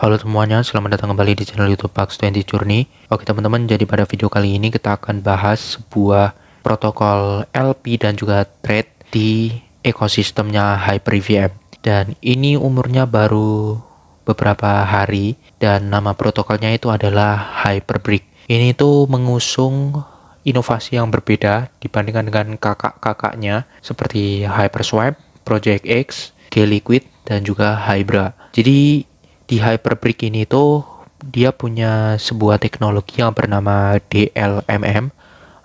Halo semuanya, selamat datang kembali di channel YouTube Pax20 Journey. Oke teman-teman, jadi pada video kali ini kita akan bahas sebuah protokol LP dan juga thread di ekosistemnya Hyper-VM. Dan ini umurnya baru beberapa hari dan nama protokolnya itu adalah Hyperbrick. Ini tuh mengusung inovasi yang berbeda dibandingkan dengan kakak-kakaknya seperti Hyperswipe, Project X, G-Liquid, dan juga Hybra. Jadi di Hyperbrick ini tuh dia punya sebuah teknologi yang bernama DLMM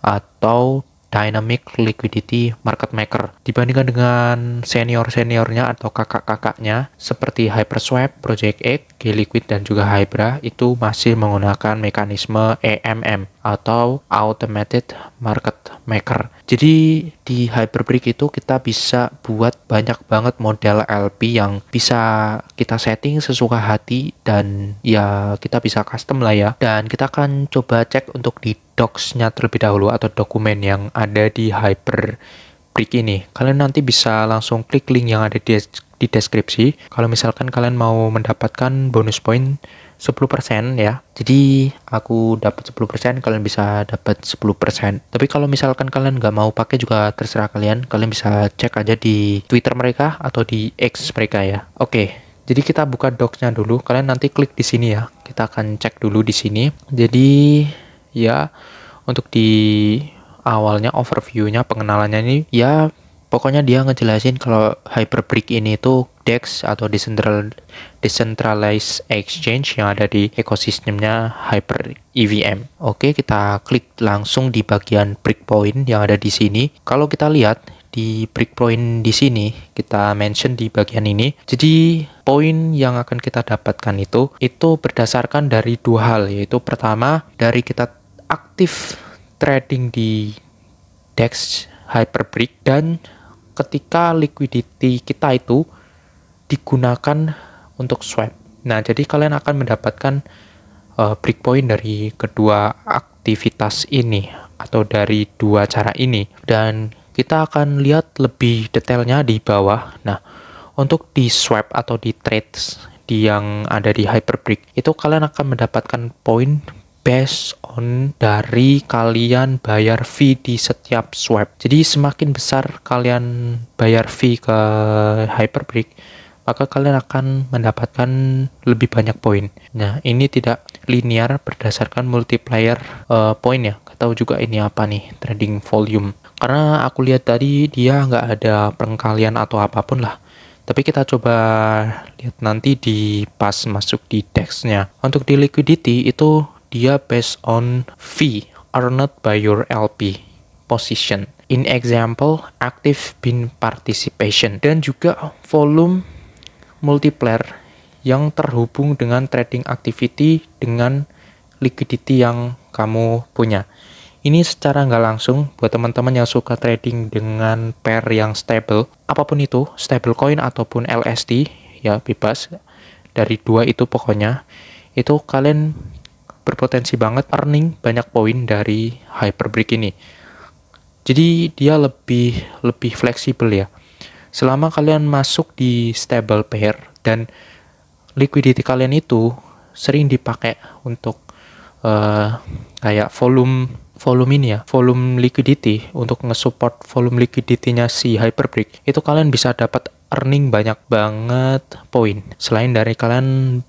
atau Dynamic Liquidity Market Maker. Dibandingkan dengan senior-seniornya atau kakak-kakaknya seperti Hyperswap, Project X, G-Liquid, dan juga Hybra itu masih menggunakan mekanisme AMM atau Automated Market Maker. Jadi di Hyperbrick itu kita bisa buat banyak banget model LP yang bisa kita setting sesuka hati dan ya kita bisa custom lah ya. Dan kita akan coba cek untuk di docs-nya terlebih dahulu atau dokumen yang ada di Hyperbrick ini. Kalian nanti bisa langsung klik link yang ada di deskripsi. Kalau misalkan kalian mau mendapatkan bonus point 10% ya. Jadi aku dapat 10%, kalian bisa dapat 10%. Tapi kalau misalkan kalian nggak mau pakai juga terserah kalian. Kalian bisa cek aja di Twitter mereka atau di X mereka ya. Oke. Jadi kita buka docs-nya dulu. Kalian nanti klik di sini ya. Kita akan cek dulu di sini. Jadi ya, untuk di awalnya overview-nya, pengenalannya ini ya pokoknya dia ngejelasin kalau Hyperbrick ini tuh DEX atau Decentralized Exchange yang ada di ekosistemnya Hyper EVM. Oke, kita klik langsung di bagian breakpoint yang ada di sini. Kalau kita lihat di breakpoint di sini, kita mention di bagian ini. Jadi poin yang akan kita dapatkan itu berdasarkan dari dua hal, yaitu pertama dari kita aktif trading di DEX Hyperbrick dan ketika liquidity kita itu digunakan untuk swap. Nah, jadi kalian akan mendapatkan breakpoint dari kedua aktivitas ini atau dari dua cara ini. Dan kita akan lihat lebih detailnya di bawah. Nah, untuk di swap atau di trades yang ada di Hyperbrick itu kalian akan mendapatkan poin based on dari kalian bayar fee di setiap swap. Jadi semakin besar kalian bayar fee ke Hyperbrick, maka kalian akan mendapatkan lebih banyak poin. Nah, ini tidak linear berdasarkan multiplier poin ya. Gak tahu juga ini apa nih, trading volume. Karena aku lihat tadi dia nggak ada pengkalian atau apapun lah. Tapi kita coba lihat nanti di pas masuk di DEX-nya. Untuk di liquidity itu dia based on fee earned by your LP position. In example, active bin participation. Dan juga volume multiplier yang terhubung dengan trading activity dengan liquidity yang kamu punya. Ini secara nggak langsung buat teman-teman yang suka trading dengan pair yang stable, apapun itu, stablecoin ataupun LSD, ya bebas. Dari dua itu pokoknya, itu kalian berpotensi banget earning banyak poin dari Hyperbrick ini. Jadi dia lebih fleksibel ya. Selama kalian masuk di stable pair dan liquidity kalian itu sering dipakai untuk kayak volume ini ya, volume liquidity untuk nge-support volume liquidity-nya si Hyperbrick, itu kalian bisa dapat earning banyak banget poin. Selain dari kalian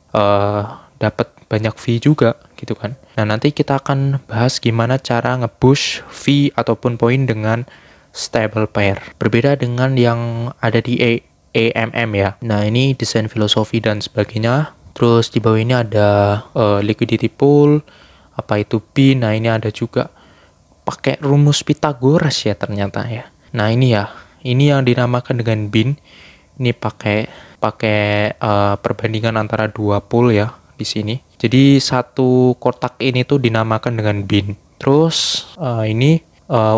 dapat banyak fee juga gitu kan. Nah, nanti kita akan bahas gimana cara nge-push fee ataupun poin dengan stable pair. Berbeda dengan yang ada di AMM ya. Nah, ini desain filosofi dan sebagainya. Terus di bawah ini ada liquidity pool, apa itu bin. Nah, ini ada juga pakai rumus Pythagoras ya ternyata ya. Nah, ini ya. Ini yang dinamakan dengan bin. Ini pakai perbandingan antara dua pool ya di sini. Jadi satu kotak ini tuh dinamakan dengan bin. Terus ini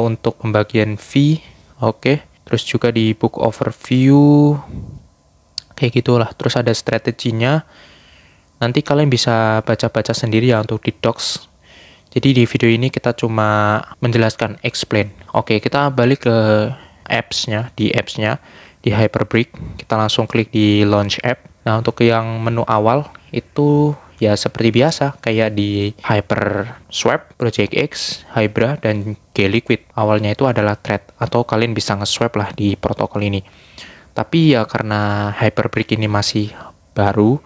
untuk pembagian fee, oke. Terus juga di book overview kayak gitulah. Terus ada strateginya. Nanti kalian bisa baca-baca sendiri ya untuk di docs. Jadi di video ini kita cuma menjelaskan explain. Oke, kita balik ke apps-nya. Di apps-nya di Hyperbrick, kita langsung klik di Launch App. Nah, untuk yang menu awal itu ya seperti biasa, kayak di Hyperswap, Project X, Hybra, dan G-Liquid. Awalnya itu adalah thread, atau kalian bisa nge-swap lah di protokol ini. Tapi ya karena Hyperbrick ini masih baru,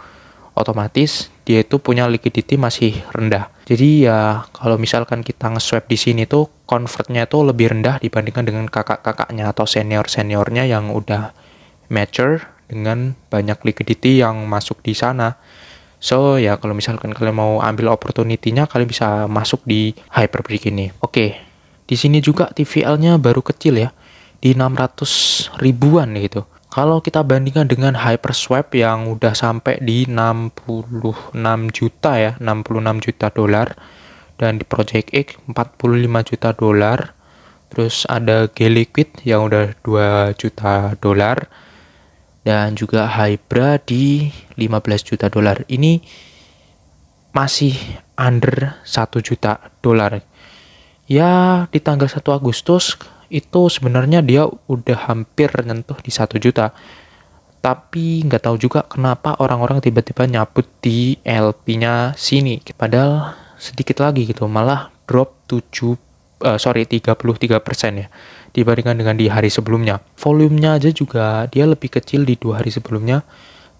otomatis dia itu punya liquidity masih rendah. Jadi ya kalau misalkan kita nge-swap di sini tuh convertnya tuh lebih rendah dibandingkan dengan kakak-kakaknya atau senior-seniornya yang udah mature dengan banyak liquidity yang masuk di sana. So ya kalau misalkan kalian mau ambil opportunity-nya, kalian bisa masuk di Hyperbrick ini. Oke, di sini juga TVL-nya baru kecil ya, di 600 ribuan gitu. Kalau kita bandingkan dengan Hyperswap yang udah sampai di 66 juta ya, 66 juta dolar. Dan di Project X 45 juta dolar. Terus ada G-Liquid yang udah 2 juta dolar. Dan juga Hybra di 15 juta dolar. Ini masih under 1 juta dolar. Ya, di tanggal 1 Agustus itu sebenarnya dia udah hampir nyentuh di 1 juta. Tapi nggak tahu juga kenapa orang-orang tiba-tiba nyabut di LP-nya sini. Padahal sedikit lagi gitu, malah drop 33% ya, dibandingkan dengan di hari sebelumnya. Volumenya aja juga dia lebih kecil di 2 hari sebelumnya,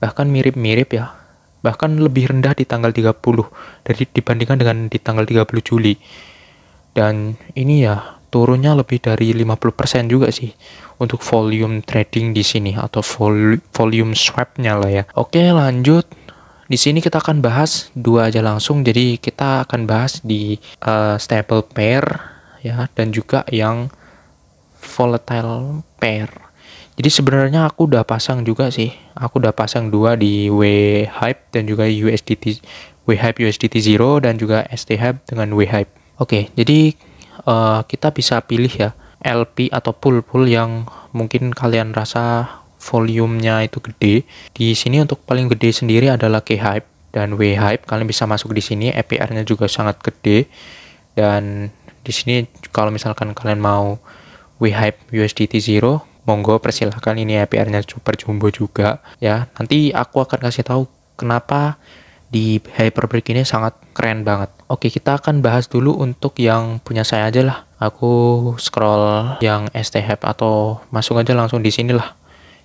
bahkan mirip-mirip ya. Bahkan lebih rendah di tanggal 30 dari dibandingkan dengan di tanggal 30 Juli. Dan ini ya turunnya lebih dari 50% juga sih untuk volume trading di sini, atau volume swap-nya lah ya. Oke, lanjut. Di sini kita akan bahas dua aja langsung. Jadi kita akan bahas di stable pair ya, dan juga yang volatile pair. Jadi sebenarnya aku udah pasang juga sih. Aku udah pasang dua di WHype dan juga USDT WHype USDT Zero, dan juga STHype dengan WHype. Oke, jadi kita bisa pilih ya LP atau pool yang mungkin kalian rasa volumenya itu gede. Di sini untuk paling gede sendiri adalah K-Hype dan W-Hype. Kalian bisa masuk di sini, APR-nya juga sangat gede. Dan di sini kalau misalkan kalian mau W-Hype USDT Zero, monggo persilahkan, ini APR-nya super jumbo juga ya. Nanti aku akan kasih tahu kenapa di Hyperbrick ini sangat keren banget. Oke, kita akan bahas dulu untuk yang punya saya aja lah. Aku scroll yang STHype, atau masuk aja langsung di sini lah,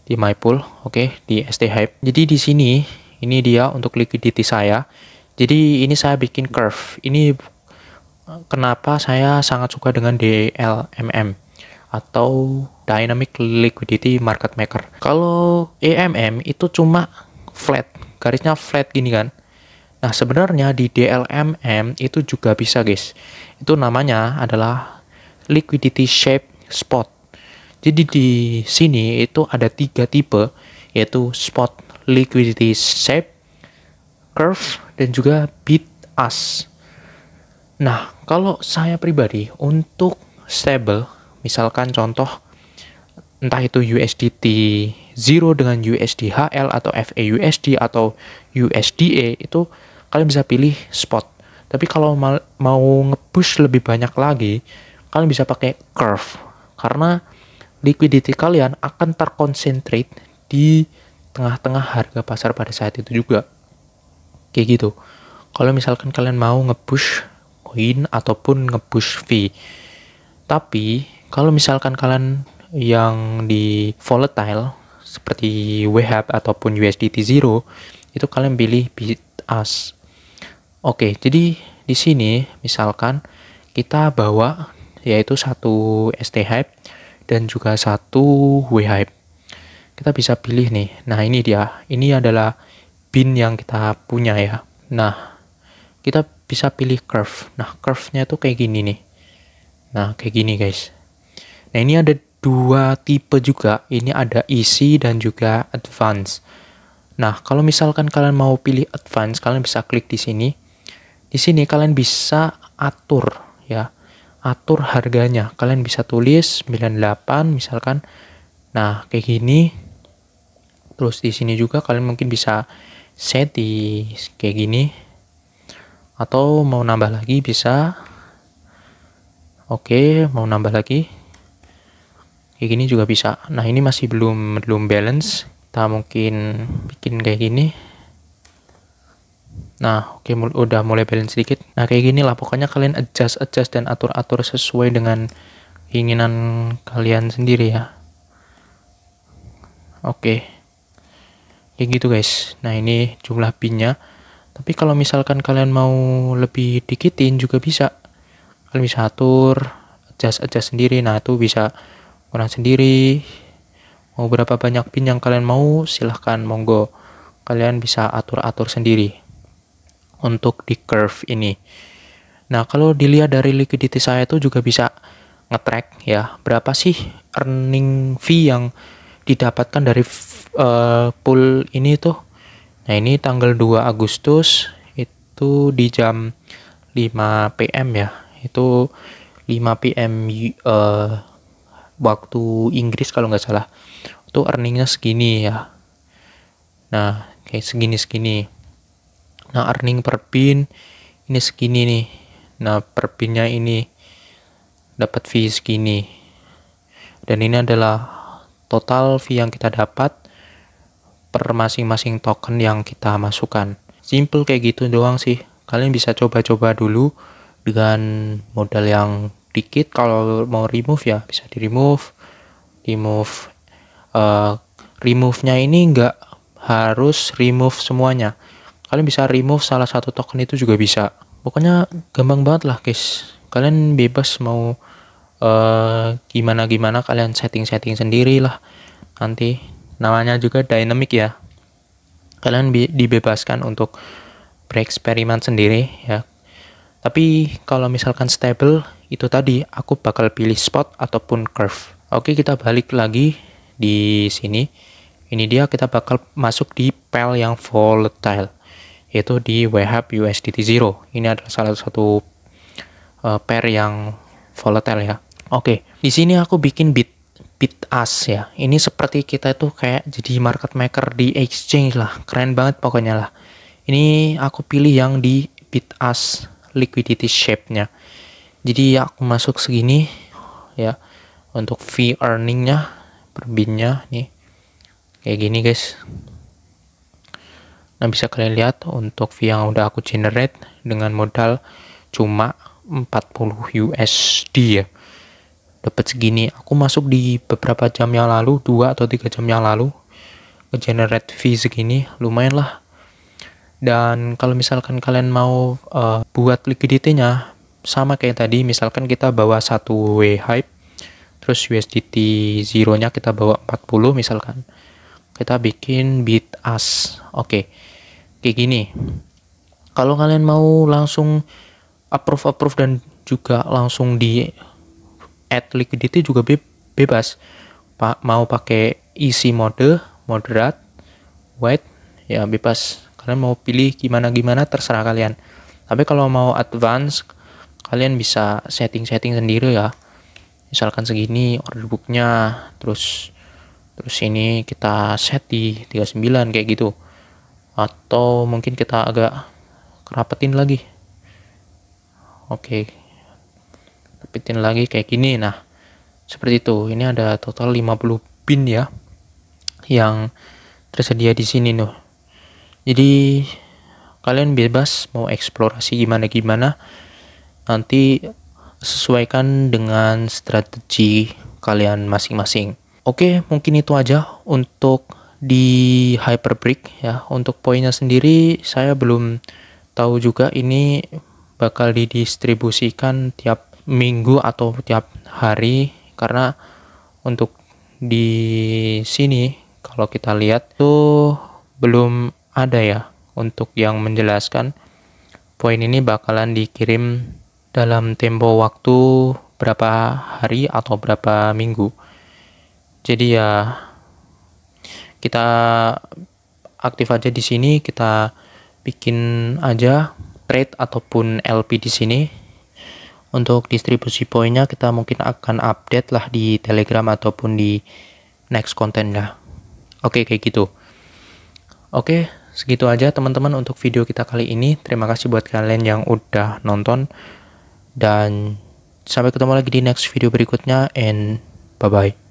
di My Pool. Oke, di STHype. Jadi di sini, ini dia untuk liquidity saya. Jadi ini saya bikin curve. Ini kenapa saya sangat suka dengan DLMM atau Dynamic Liquidity Market Maker. Kalau EMM itu cuma flat, garisnya flat gini kan. Nah, sebenarnya di DLMM itu juga bisa, guys. Itu namanya adalah liquidity shape spot. Jadi di sini itu ada 3 tipe, yaitu spot, liquidity shape, curve, dan juga bid ask. Nah, kalau saya pribadi untuk stable, misalkan contoh entah itu USDT Zero dengan USDHL atau FAUSD atau USDA, itu kalian bisa pilih spot. Tapi kalau mau nge-push lebih banyak lagi, kalian bisa pakai curve. Karena liquidity kalian akan terkonsentrate di tengah-tengah harga pasar pada saat itu juga. Kayak gitu. Kalau misalkan kalian mau nge-push koin ataupun nge-push fee. Tapi kalau misalkan kalian yang di volatile seperti WHype ataupun USDT Zero, itu kalian pilih bid ask. Oke, jadi di sini misalkan kita bawa yaitu satu STHype dan juga satu WHype. Kita bisa pilih nih. Nah, ini dia. Ini adalah bin yang kita punya ya. Nah, kita bisa pilih curve. Nah, curve-nya tuh kayak gini nih. Nah, kayak gini guys. Nah, ini ada 2 tipe juga. Ini ada easy dan juga advance. Nah, kalau misalkan kalian mau pilih advance, kalian bisa klik di sini. Di sini kalian bisa atur ya. Atur harganya. Kalian bisa tulis 98 misalkan. Nah, kayak gini. Terus di sini juga kalian mungkin bisa set di kayak gini. Atau mau nambah lagi bisa. Oke, mau nambah lagi. Kayak gini juga bisa. Nah, ini masih belum balance. Kita mungkin bikin kayak gini. Nah, oke, udah mulai balance sedikit. Nah, kayak gini lah. Pokoknya kalian adjust dan atur-atur sesuai dengan keinginan kalian sendiri ya. Oke. Kayak gitu guys. Nah, ini jumlah pinnya. Tapi kalau misalkan kalian mau lebih dikitin juga bisa. Kalian bisa atur, adjust sendiri. Nah, itu bisa kurang sendiri. Mau berapa banyak pin yang kalian mau, silahkan, monggo. Kalian bisa atur-atur sendiri untuk di curve ini. Nah, kalau dilihat dari liquidity saya itu juga bisa nge-track ya, berapa sih earning fee yang didapatkan dari pool ini tuh. Nah, ini tanggal 2 Agustus itu di jam 5 PM ya. Itu 5 PM waktu Inggris kalau nggak salah. Itu earningnya segini ya. Nah, kayak segini. Nah, earning per pin ini segini nih. Nah, per pinnya ini dapat fee segini. Dan ini adalah total fee yang kita dapat per masing-masing token yang kita masukkan. Simple kayak gitu doang sih. Kalian bisa coba-coba dulu dengan modal yang dikit. Kalau mau remove ya bisa di remove. Remove-nya ini nggak harus remove semuanya. Kalian bisa remove salah satu token itu juga bisa. Pokoknya gampang banget lah guys. Kalian bebas mau gimana kalian setting sendiri lah. Nanti namanya juga dynamic ya. Kalian dibebaskan untuk bereksperimen sendiri ya. Tapi kalau misalkan stable, itu tadi aku bakal pilih spot ataupun curve. Oke, kita balik lagi di sini. Ini dia, kita bakal masuk di pair yang volatile, yaitu di WHAP USDT 0. Ini adalah salah satu pair yang volatile ya. Oke, di sini aku bikin BitAs ya. Ini seperti kita itu kayak jadi market maker di exchange lah. Keren banget pokoknya lah. Ini aku pilih yang di BitAs liquidity shape-nya. Jadi aku masuk segini ya. Untuk fee earning-nya per bin-nya nih. Kayak gini guys. Nah, bisa kalian lihat untuk fee yang udah aku generate dengan modal cuma 40 USD ya. Dapat segini. Aku masuk di beberapa jam yang lalu, 2 atau 3 jam yang lalu, nge-generate fee segini, lumayan lah. Dan kalau misalkan kalian mau buat liquidity-nya sama kayak tadi, misalkan kita bawa 1 WHIP, terus USDT 0-nya kita bawa 40 misalkan. Kita bikin BitAs. Oke. Kayak gini. Kalau kalian mau langsung approve dan juga langsung di add liquidity juga bebas. Mau pakai easy mode, moderate, wide, ya bebas. Kalian mau pilih gimana terserah kalian. Tapi kalau mau advance, kalian bisa setting sendiri ya. Misalkan segini order booknya, terus ini kita set di 39 kayak gitu. Atau mungkin kita agak kerapetin lagi. Oke. Rapitin lagi kayak gini. Nah, seperti itu. Ini ada total 50 pin ya yang tersedia di sini nih. Jadi kalian bebas mau eksplorasi gimana. Nanti sesuaikan dengan strategi kalian masing-masing. Oke, mungkin itu aja untuk di Hyperbrick ya. Untuk poinnya sendiri saya belum tahu juga ini bakal didistribusikan tiap minggu atau tiap hari, karena untuk di sini kalau kita lihat tuh belum ada ya untuk yang menjelaskan poin ini bakalan dikirim dalam tempo waktu berapa hari atau berapa minggu. Jadi ya kita aktif aja di sini, kita bikin aja trade ataupun LP di sini. Untuk distribusi poinnya kita mungkin akan update lah di Telegram ataupun di next content ya. Oke, kayak gitu. Oke, segitu aja teman-teman untuk video kita kali ini. Terima kasih buat kalian yang udah nonton. Dan sampai ketemu lagi di next video berikutnya, and bye-bye.